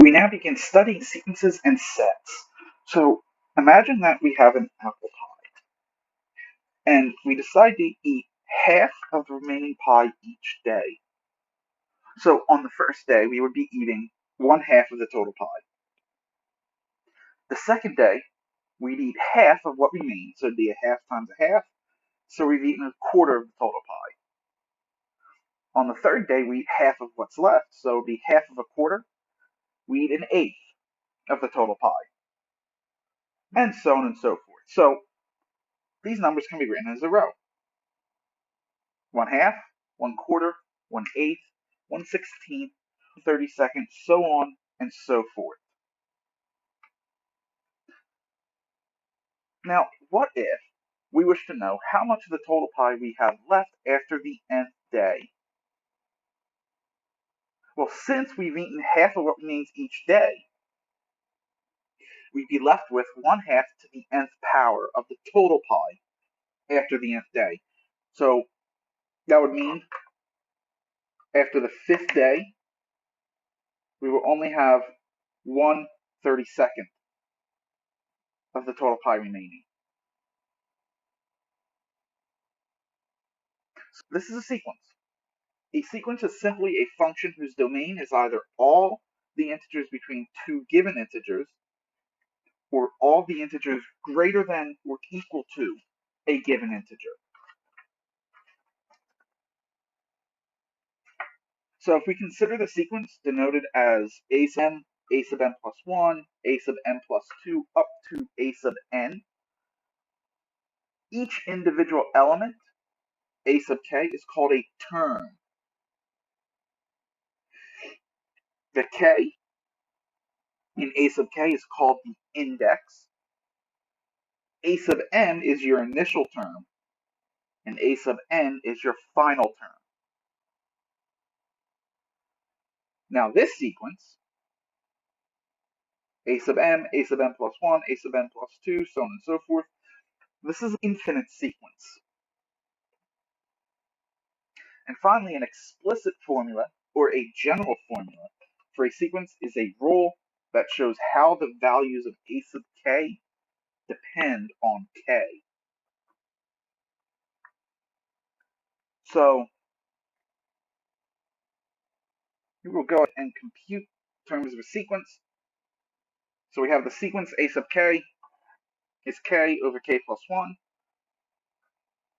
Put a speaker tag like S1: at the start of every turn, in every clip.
S1: We now begin studying sequences and sets. So imagine that we have an apple pie, and we decide to eat half of the remaining pie each day. So on the first day, we would be eating one half of the total pie. The second day, we'd eat half of what remains, so it'd be a half times a half, so we've eaten a quarter of the total pie. On the third day, we eat half of what's left, so it'd be half of a quarter. We eat an eighth of the total pie, and so on and so forth. So these numbers can be written as a row. 1/2, 1/4, 1/8, 1/16, 32nd, so on and so forth. Now, what if we wish to know how much of the total pie we have left after the nth day? Well, since we've eaten half of what remains each day, we'd be left with 1/2 to the nth power of the total pie after the nth day. So that would mean after the 5th day, we will only have 1/32nd of the total pie remaining. So this is a sequence. A sequence is simply a function whose domain is either all the integers between two given integers, or all the integers greater than or equal to a given integer. So if we consider the sequence denoted as a sub n plus 1, a sub n plus 2, up to a sub n, each individual element, a sub k, is called a term. The k in a sub k is called the index. A sub m is your initial term, and a sub n is your final term. Now this sequence, a sub n plus 1, a sub n plus 2, so on and so forth, this is an infinite sequence. And finally, an explicit formula, or a general formula, for a sequence is a rule that shows how the values of a sub k depend on k. So we will go ahead and compute terms of a sequence. So we have the sequence a sub k is k over k plus 1,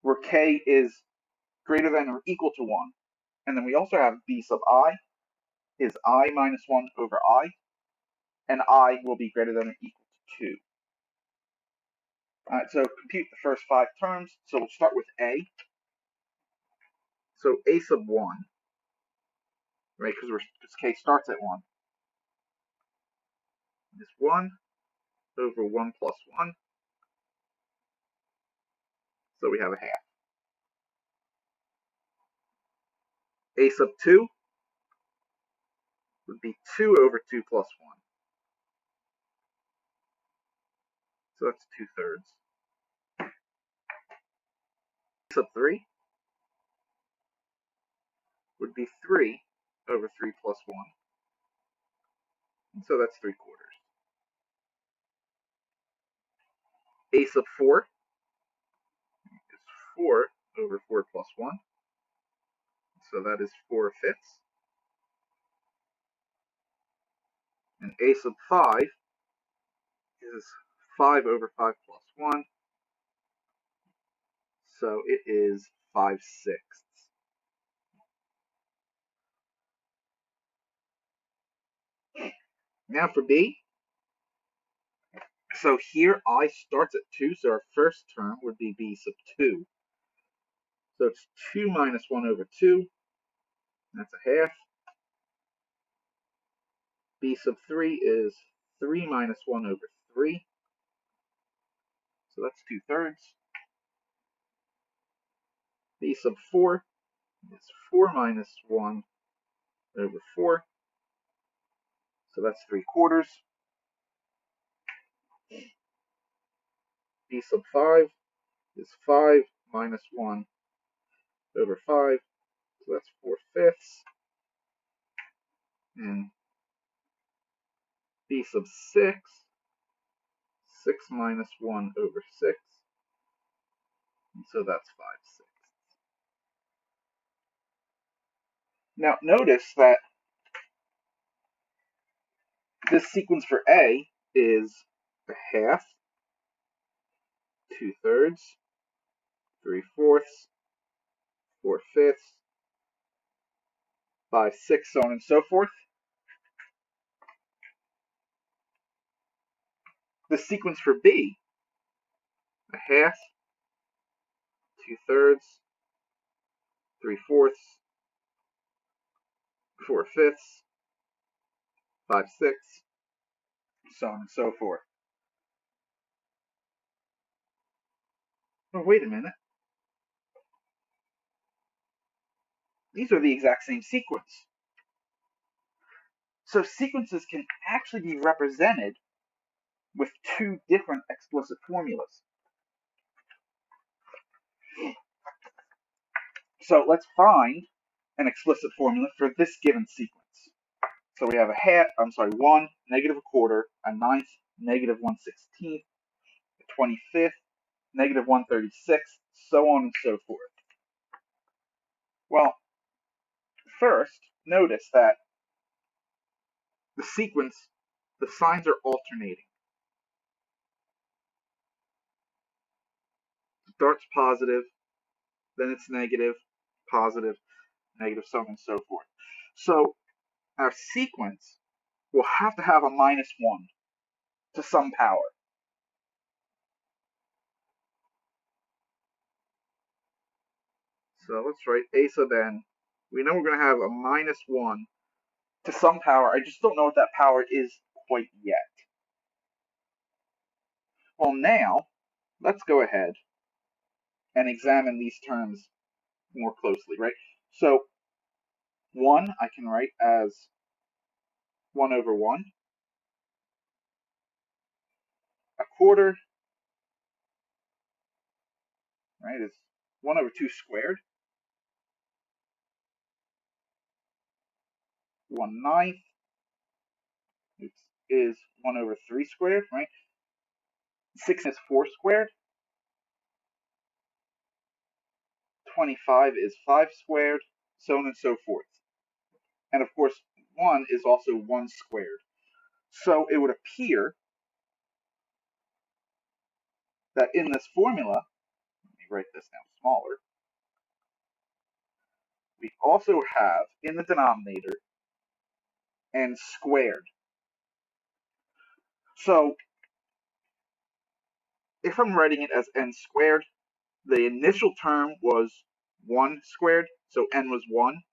S1: where k is greater than or equal to 1. And then we also have b sub I is I minus 1 over I, and I will be greater than or equal to 2. Alright, so compute the first 5 terms. So we'll start with a. So a sub 1, right, because k starts at 1, is 1 over 1 plus 1. So we have a half. A sub 2 would be 2 over 2 plus 1. So that's 2/3. A sub 3 would be 3 over 3 plus 1. And so that's 3/4. A sub 4 is 4 over 4 plus 1. So that is 4/5. And a sub 5 is 5 over 5 plus 1. So it is 5/6. Now for b. So here I starts at 2, so our first term would be b sub 2. So it's 2 minus 1 over 2. That's a half. B sub 3 is 3 minus 1 over 3. So that's 2/3. B sub 4 is 4 minus 1 over 4. So that's 3/4. B sub 5 is 5 minus 1 over 5. So that's 4/5. And b sub 6, 6 minus 1 over 6, and so that's 5/6. Now notice that this sequence for A is a half, 2/3, 3/4, 4/5, 5/6, so on and so forth. The sequence for B, a half, 2/3, 3/4, 4/5, 5/6, so on and so forth. Well, wait a minute. These are the exact same sequence. So sequences can actually be represented with two different explicit formulas. So let's find an explicit formula for this given sequence. So we have a half, 1, negative a quarter, a ninth, negative 1/16, a 25th, negative 1/36, so on and so forth. Well, first, notice that the sequence, the signs are alternating. It starts positive, then it's negative, positive, negative, so on and so forth. So our sequence will have to have a -1 to some power. So let's write a sub n. We know we're going to have a -1 to some power. I just don't know what that power is quite yet. Well, now, let's go ahead and examine these terms more closely, right? So 1 I can write as 1 over 1. A quarter, right, is 1 over 2 squared. 1/9 is 1 over 3 squared, right? 6 is 4 squared. 25 is 5 squared, so on and so forth. And of course, 1 is also 1 squared. So it would appear that in this formula, let me write this down smaller, we also have in the denominator n squared. So if I'm writing it as n squared, the initial term was 1 squared, so n was 1.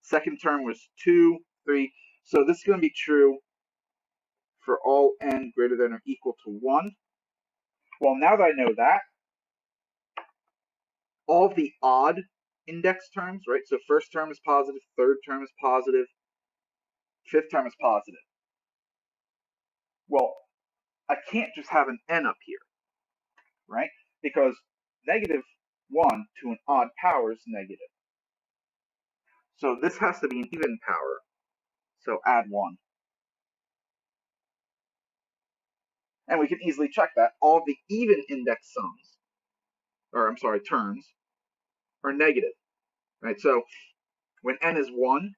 S1: Second term was 2, 3. So this is going to be true for all n greater than or equal to 1. Well, now that I know that, all of the odd index terms, right? So first term is positive, third term is positive, fifth term is positive. Well, I can't just have an n up here, right? Because -1 to an odd power is negative. So this has to be an even power. So add 1. And we can easily check that. All the even index sums, or I'm sorry, terms, are negative, right? So when n is 1,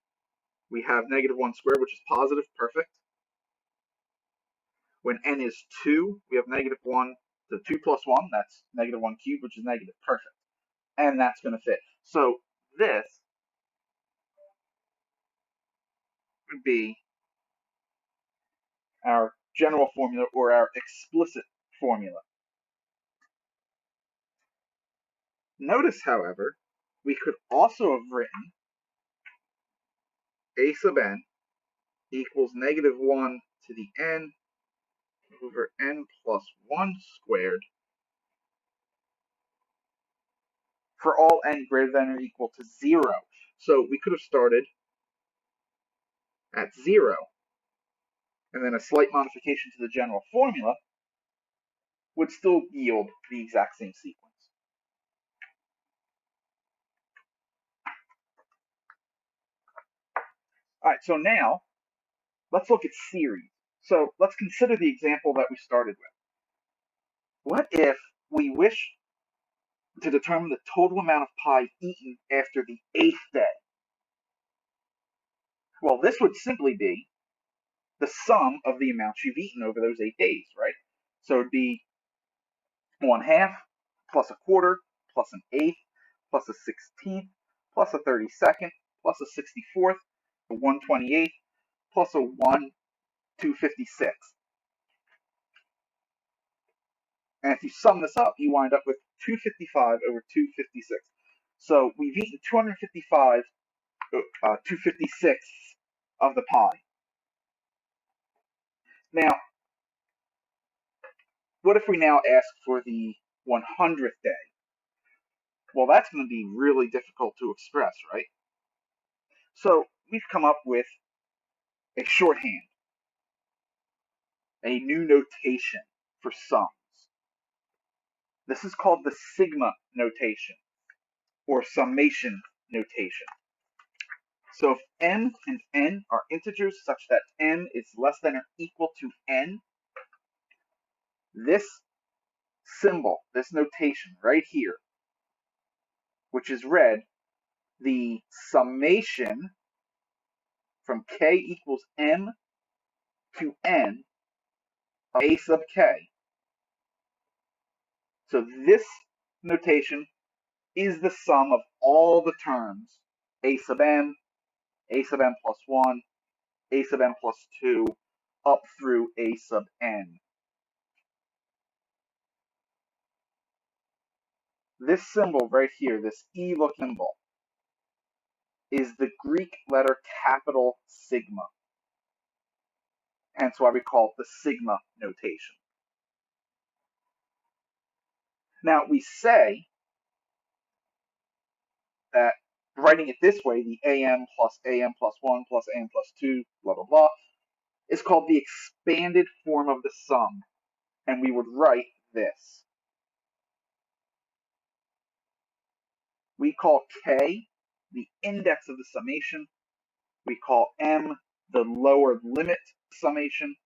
S1: we have -1 squared, which is positive, perfect. When n is 2, we have -1, so 2 plus 1, that's -1 cubed, which is negative, perfect. And that's going to fit. So this would be our general formula or our explicit formula. Notice, however, we could also have written a sub n equals -1 to the n over n plus 1 squared for all n greater than or equal to 0. So we could have started at 0, and then a slight modification to the general formula would still yield the exact same sequence. All right, so now let's look at series. So let's consider the example that we started with. What if we wish to determine the total amount of pie eaten after the 8th day? Well, this would simply be the sum of the amounts you've eaten over those 8 days, right? So it'd be 1/2 plus a quarter plus an eighth plus a 16th plus a 32nd plus a 64th, a 1/28th plus a 1/256. And if you sum this up, you wind up with 255 over 256. So we've eaten 255, 256 of the pie. Now, what if we now ask for the 100th day? Well, that's going to be really difficult to express, right? So we've come up with a shorthand, a new notation for sums. This is called the sigma notation or summation notation. So if m and n are integers such that m is less than or equal to n, this symbol, this notation right here, which is read, the summation from k equals m to n of a sub k. So this notation is the sum of all the terms a sub m plus 1, a sub m plus 2, up through a sub n. This symbol right here, this E-look symbol, is the Greek letter capital sigma. Hence why we call it the sigma notation. Now we say that writing it this way, the am plus 1 plus am plus 2, blah, blah, blah, is called the expanded form of the sum. And we would write this. We call k the index of the summation. We call m the lower limit summation.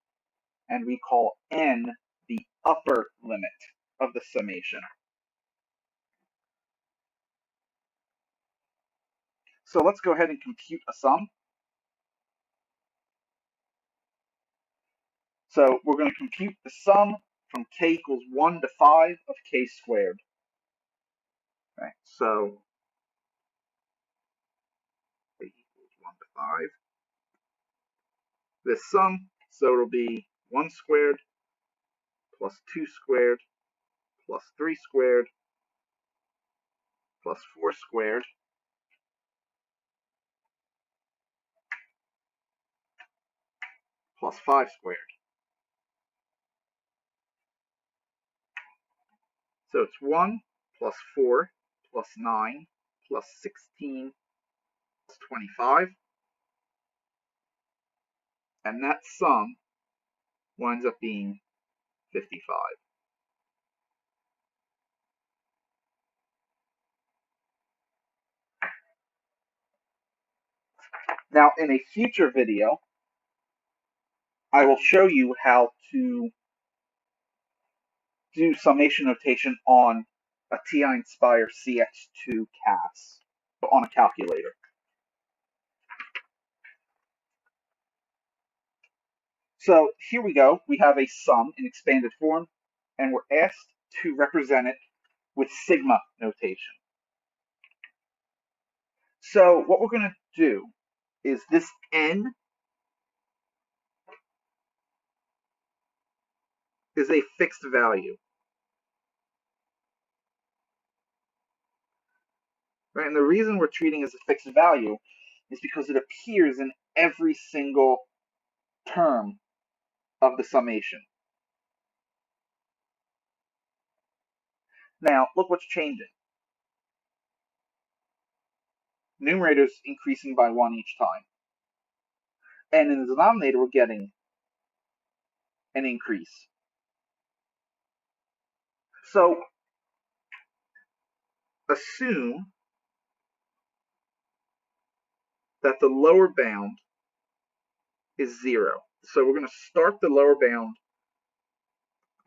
S1: And we call n the upper limit of the summation. So let's go ahead and compute a sum. So we're going to compute the sum from k equals 1 to 5 of k squared. Okay, so k equals 1 to 5. This sum, so it'll be 1 squared plus 2 squared plus 3 squared plus 4 squared plus 5 squared. So it's 1 plus 4 plus 9 plus 16 plus 25. And that sum winds up being 55. Now, in a future video, I will show you how to do summation notation on a TI Nspire CX2 CAS on a calculator. So here we go. We have a sum in expanded form, and we're asked to represent it with sigma notation. So what we're going to do is this n is a fixed value. Right? And the reason we're treating it as a fixed value is because it appears in every single term of the summation. Now, look what's changing. Numerator's increasing by 1 each time. And in the denominator, we're getting an increase. So, assume that the lower bound is 0. So we're going to start the lower bound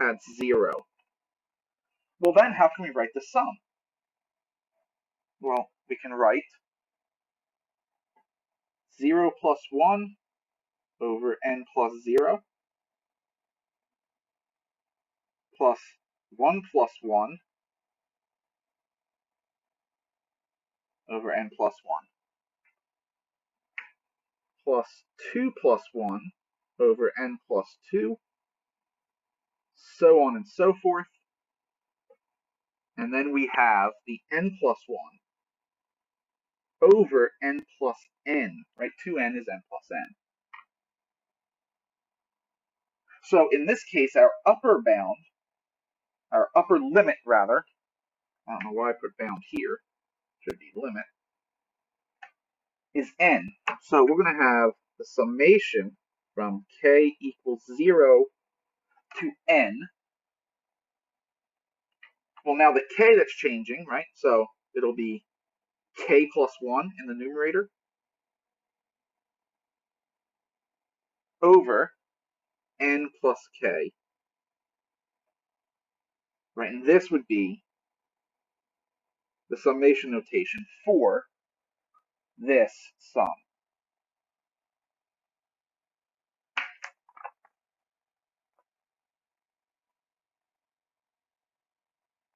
S1: at 0. Well, then how can we write the sum? Well, we can write 0 plus 1 over n plus 0 plus 1 plus 1 over n plus 1 plus 2 plus 1 over n plus 2, so on and so forth. And then we have the n plus 1 over n plus n, right? 2n is n plus n. So in this case, our upper bound, our upper limit rather, I don't know why I put bound here, should be limit, is n. So we're going to have the summation from k equals 0 to n. Well, now the k that's changing, right? So it'll be k plus 1 in the numerator over n plus k, right? And this would be the summation notation for this sum.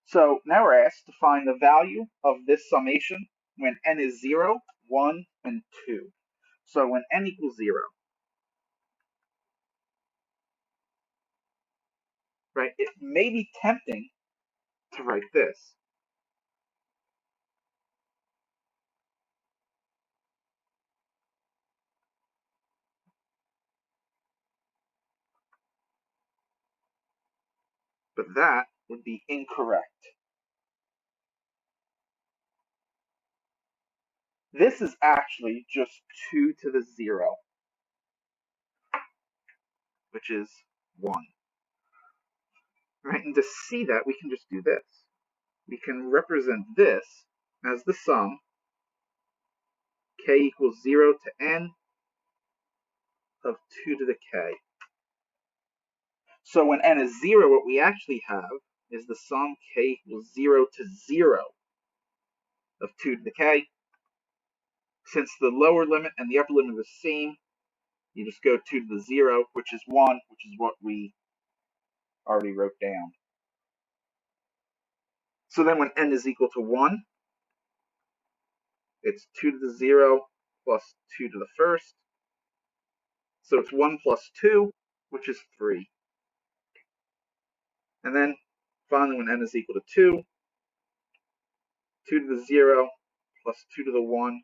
S1: So now we're asked to find the value of this summation when n is 0, 1, and 2. So when n equals 0, right, it may be tempting to write this. But that would be incorrect. This is actually just 2 to the 0, which is 1. Right? And to see that, we can just do this. We can represent this as the sum, k equals 0 to n of 2 to the k. So when n is 0, what we actually have is the sum k equals 0 to 0 of 2 to the k. Since the lower limit and the upper limit are the same, you just go 2 to the 0, which is 1, which is what we already wrote down. So then when n is equal to 1, it's 2 to the 0 plus 2 to the first. So it's 1 plus 2, which is 3. And then finally when n is equal to 2, 2 to the 0 plus 2 to the 1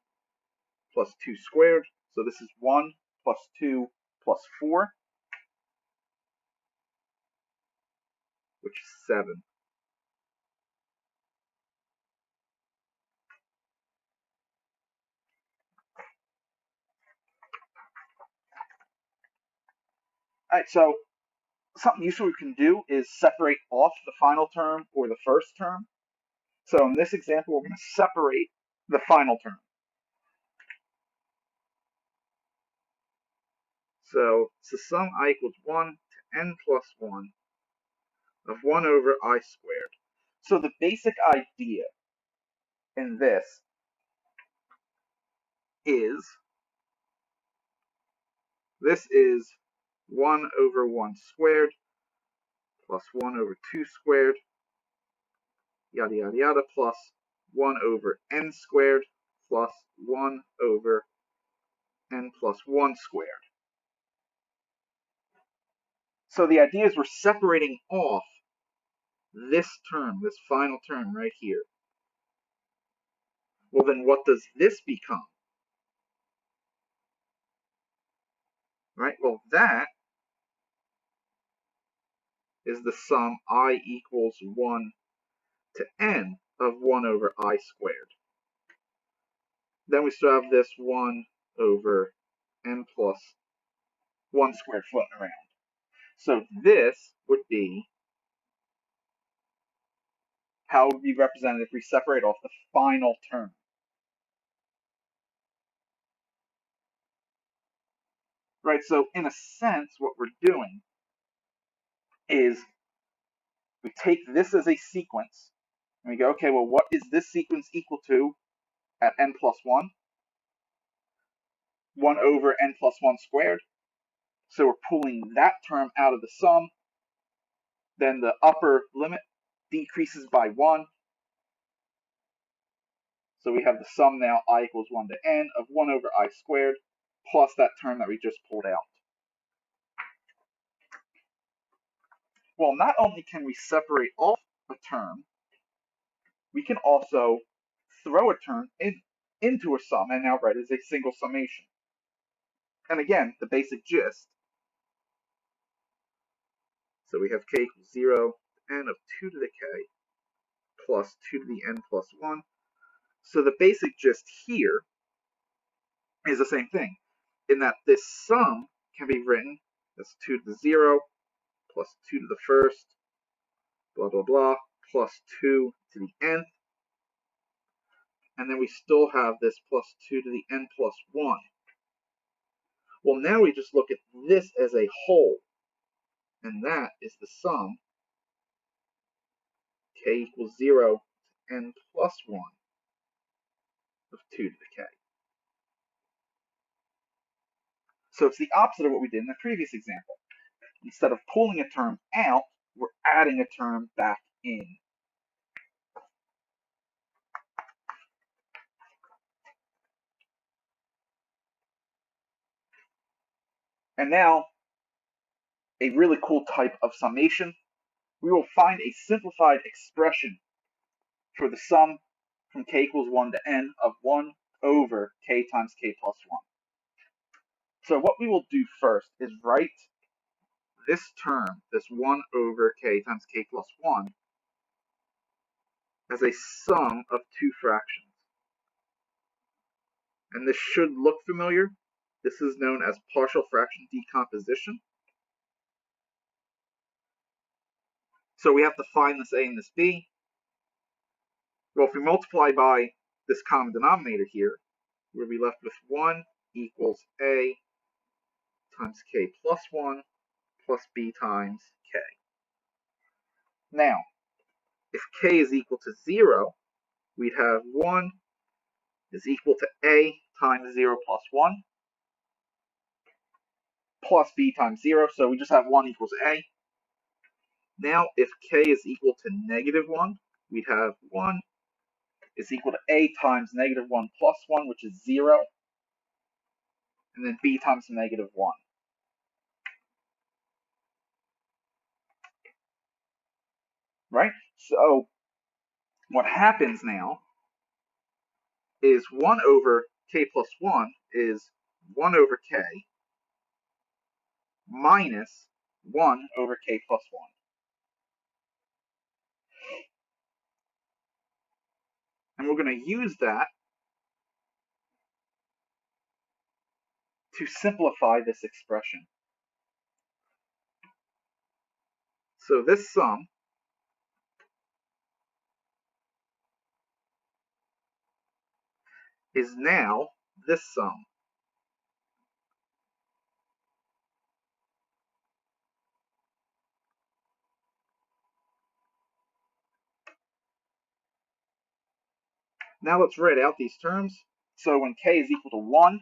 S1: plus 2 squared. So this is 1 plus 2 plus 4, which is 7. All right, so something useful we can do is separate off the final term or the first term. So in this example, we're going to separate the final term. So it's the sum I equals 1 to n plus 1 of 1 over I squared. So the basic idea in this is 1 over 1 squared plus 1 over 2 squared, yada yada yada, plus 1 over n squared plus 1 over n plus 1 squared. So the idea is we're separating off this term, this final term right here. Well, then what does this become? Right? Well, that is the sum I equals 1 to n of 1 over I squared. Then we still have this 1 over n plus 1 squared floating around. So this would be how it would be represented if we separate off the final term. right? So in a sense, what we're doing is we take this as a sequence, and we go, okay, well, what is this sequence equal to at n plus 1? 1 over n plus 1 squared. So we're pulling that term out of the sum. Then the upper limit decreases by 1. So we have the sum now, I equals 1 to n of 1 over I squared, plus that term that we just pulled out. Well, not only can we separate off a term, we can also throw a term into a sum and now write it as a single summation. And again, the basic gist. So we have k equals 0, n of 2 to the k, plus 2 to the n plus 1. So the basic gist here is the same thing, in that this sum can be written as 2 to the 0, plus 2 to the first, blah, blah, blah, plus 2 to the nth, and then we still have this plus 2 to the n plus 1. Well, now we just look at this as a whole, and that is the sum, k equals 0 to n plus 1 of 2 to the k. So it's the opposite of what we did in the previous example. Instead of pulling a term out, we're adding a term back in. And now, a really cool type of summation. We will find a simplified expression for the sum from k equals 1 to n of 1 over k times k plus 1. So what we will do first is write this term, this 1 over k times k plus 1, as a sum of two fractions. And this should look familiar. This is known as partial fraction decomposition. So we have to find this a and this b. Well, if we multiply by this common denominator here, we'll be left with 1 equals a times k plus 1 plus b times k. Now, if k is equal to 0, we'd have 1 is equal to a times 0 plus 1 plus b times 0, so we just have 1 equals a. Now, if k is equal to negative 1, we'd have 1 is equal to a times negative 1 plus 1, which is 0, and then b times negative 1. Right? So what happens now is 1 over k plus 1 is 1 over k minus 1 over k plus 1. And we're going to use that to simplify this expression. So this sum is now this sum. Now let's write out these terms. So when k is equal to 1,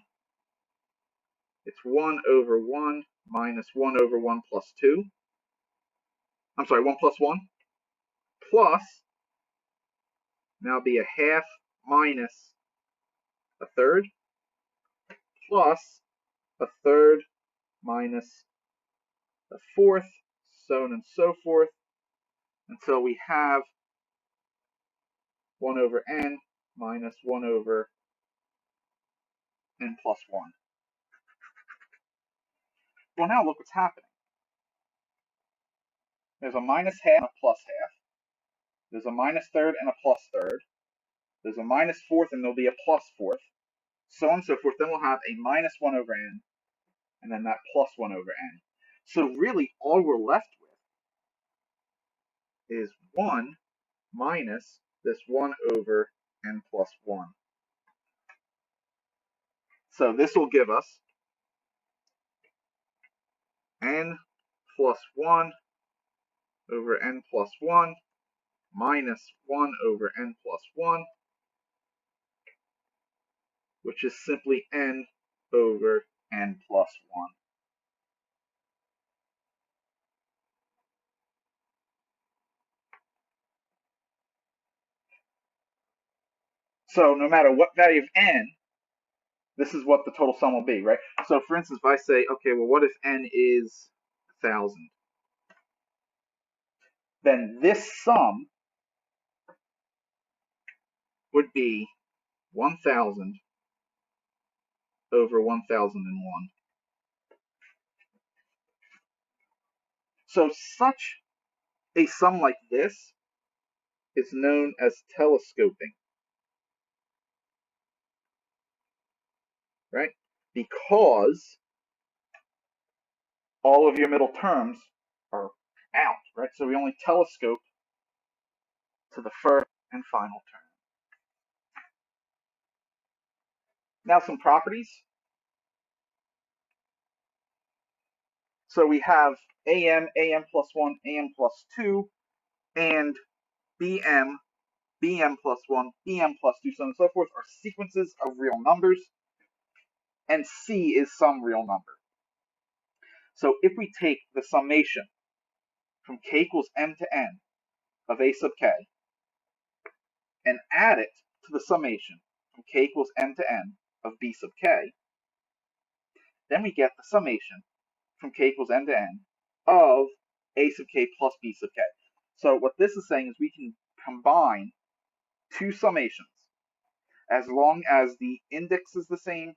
S1: it's 1 over 1 minus 1 over 1 plus 2. I'm sorry, 1 plus 1 plus, now be a half minus a third plus a third minus a fourth, so on and so forth, until we have 1 over n minus 1 over n plus 1. Well, now look what's happening. There's a minus half and a plus half. There's a minus third and a plus third. There's a minus fourth and there'll be a plus fourth. So on and so forth. Then we'll have a minus 1 over n and then that plus 1 over n. So really all we're left with is 1 minus this 1 over n plus 1. So this will give us n plus 1 over n plus 1 minus 1 over n plus 1, which is simply n over n plus 1. So no matter what value of n, this is what the total sum will be, right? So for instance, if I say, okay, well, what if n is 1,000? Then this sum would be 1,000 over 1,001. So such a sum like this is known as telescoping, right? Because all of your middle terms are out, right? So we only telescope to the first and final term. Now some properties. So we have AM, AM plus 1, AM plus 2, and BM, BM plus 1, BM plus 2, so on and so forth, are sequences of real numbers, and C is some real number. So if we take the summation from k equals m to n of a sub k and add it to the summation from k equals m to n of b sub k, then we get the summation from k equals m to n of a sub k plus b sub k. So what this is saying is we can combine two summations as long as the index is the same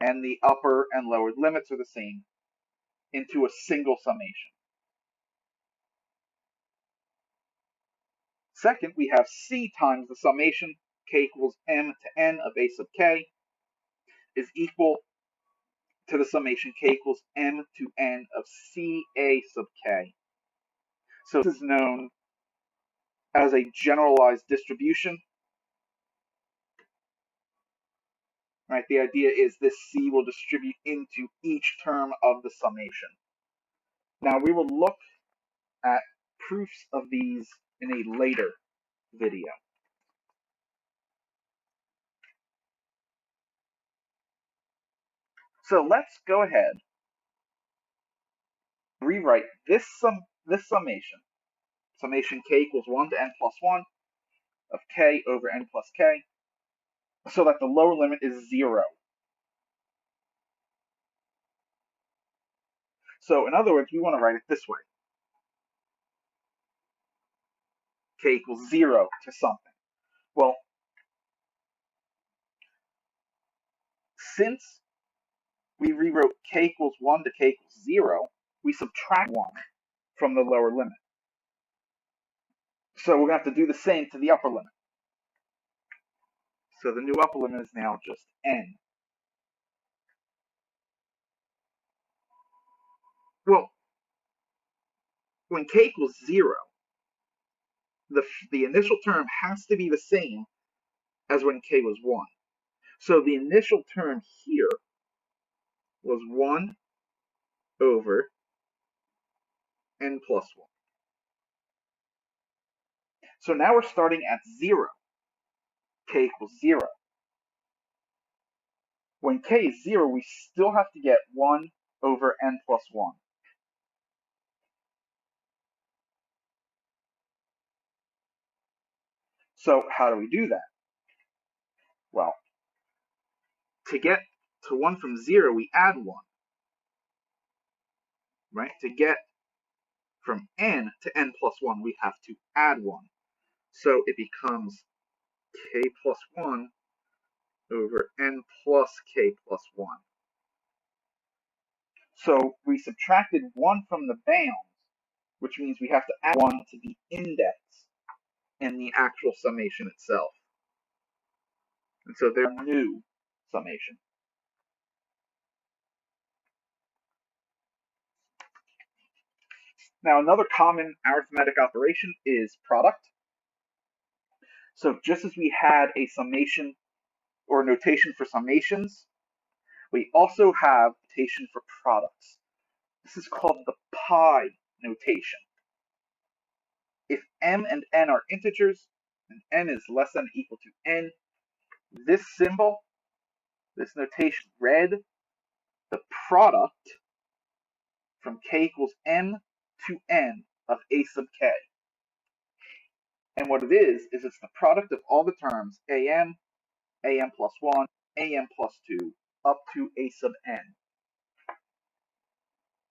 S1: and the upper and lower limits are the same into a single summation. Second, we have C times the summation k equals m to n of a sub k is equal to the summation k equals m to n of ca sub k. So this is known as a generalized distribution. Right? The idea is this c will distribute into each term of the summation. Now we will look at proofs of these in a later video. So let's go ahead and rewrite this summation, summation k equals 1 to n plus 1 of k over n plus k, so that the lower limit is 0. So in other words, we want to write it this way. K equals 0 to something. Well, since we rewrote k equals 1 to k equals 0, we subtract 1 from the lower limit. So we're going to have to do the same to the upper limit. So the new upper limit is now just n. Well, when k equals 0, the initial term has to be the same as when k was 1. So the initial term here was 1 over n plus 1. So now we're starting at 0. K equals 0. When k is 0, we still have to get 1 over n plus 1. So how do we do that? Well, to get to 1 from 0, we add 1. Right? To get from n to n plus 1, we have to add 1. So it becomes k plus 1 over n plus k plus 1. So we subtracted 1 from the bounds, which means we have to add 1 to the index in the actual summation itself. And so they're new summation. Now another common arithmetic operation is product. So just as we had a summation or notation for summations, We also have notation for products. This is called the pi notation. If m and n are integers, and n is less than or equal to n, this symbol, this notation, read the product from k equals m to n of a sub k. And what it is it's the product of all the terms am plus 1, am plus 2, up to a sub n.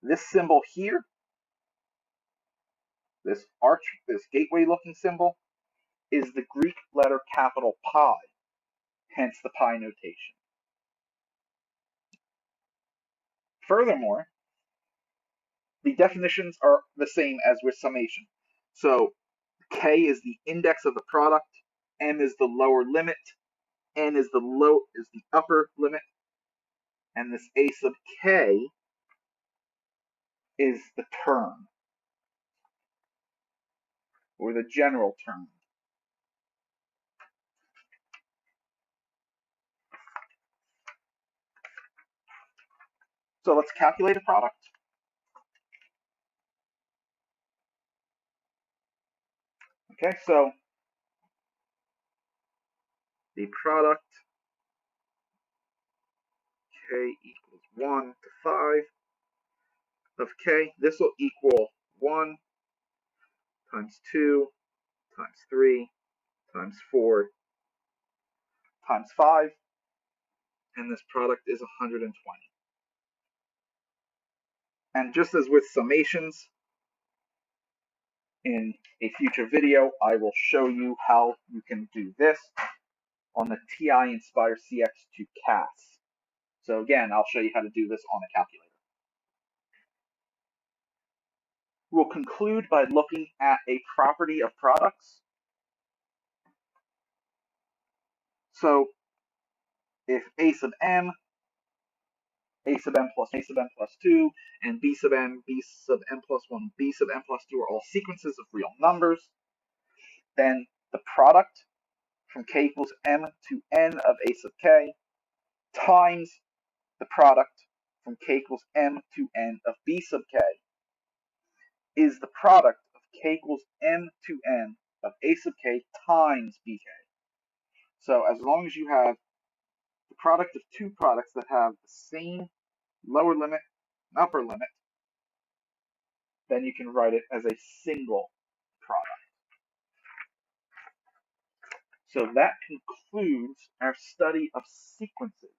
S1: This symbol here, this gateway looking symbol, is the Greek letter capital pi, hence the pi notation. Furthermore, the definitions are the same as with summation. So k is the index of the product, m is the lower limit, n is the upper limit, and this a sub k is the term, or the general term. So let's calculate a product. Okay, so the product k equals 1 to 5 of k. This will equal 1 times 2 times 3 times 4 times 5, and this product is 120. And just as with summations, in a future video, I will show you how you can do this on the TI Inspire CX2 CAS. So again, I'll show you how to do this on a calculator. We'll conclude by looking at a property of products. So if a sub m plus 2, and b sub n plus 1, b sub n plus 2 are all sequences of real numbers, then the product from k equals m to n of a sub k times the product from k equals m to n of b sub k is the product of k equals m to n of a sub k times bk. So as long as you have the product of two products that have the same lower limit and upper limit, then you can write it as a single product. So that concludes our study of sequences.